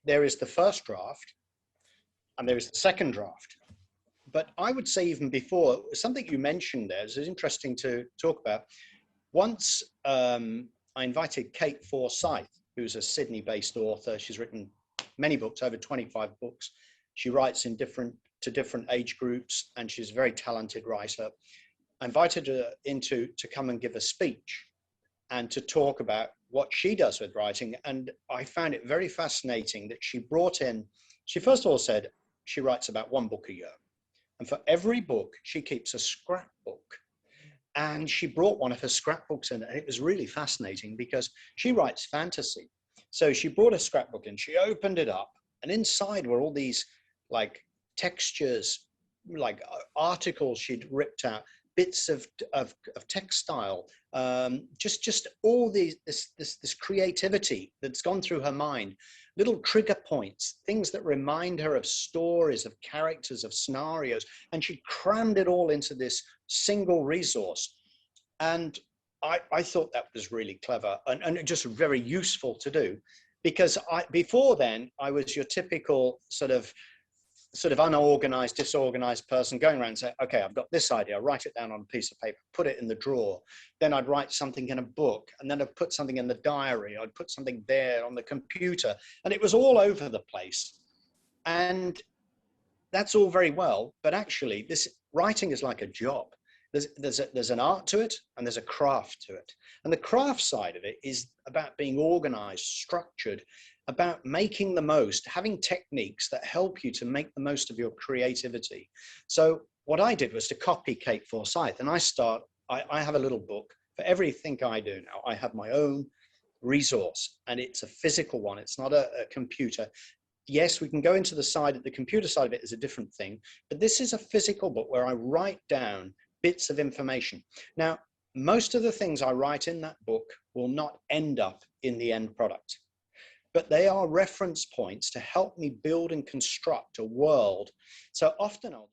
there is the first draft and there is the second draft. But I would say even before, something you mentioned there is interesting to talk about. Once I invited Kate Forsyth, who's a Sydney-based author. She's written many books, over 25 books. She writes in different age groups, and she's a very talented writer. I invited her to come and give a speech and to talk about what she does with writing. And I found it very fascinating that she brought in, she first of all said she writes about one book a year. And for every book, she keeps a scrapbook. And she brought one of her scrapbooks in, and it was really fascinating because she writes fantasy. So she brought a scrapbook in, she opened it up, and inside were all these like textures, like articles she'd ripped out, bits of textile, just all this creativity that's gone through her mind, little trigger points, things that remind her of stories, of characters, of scenarios, and she crammed it all into this single resource. And I thought that was really clever and just very useful to do, because before then I was your typical sort of unorganized, disorganized person going around and say, okay, I've got this idea, I'll write it down on a piece of paper, put it in the drawer. Then I'd write something in a book, and then I'd put something in the diary. I'd put something there on the computer, and it was all over the place. And that's all very well, but actually this writing is like a job. There's an art to it, and there's a craft to it. And the craft side of it is about being organized, structured, about making the most, having techniques that help you to make the most of your creativity. So what I did was to copy Kate Forsyth, and I have a little book for everything I do now. I have my own resource, and it's a physical one. It's not a computer. Yes, we can go into the computer side of it is a different thing, but this is a physical book where I write down bits of information. Now, most of the things I write in that book will not end up in the end product, but they are reference points to help me build and construct a world. So often I'll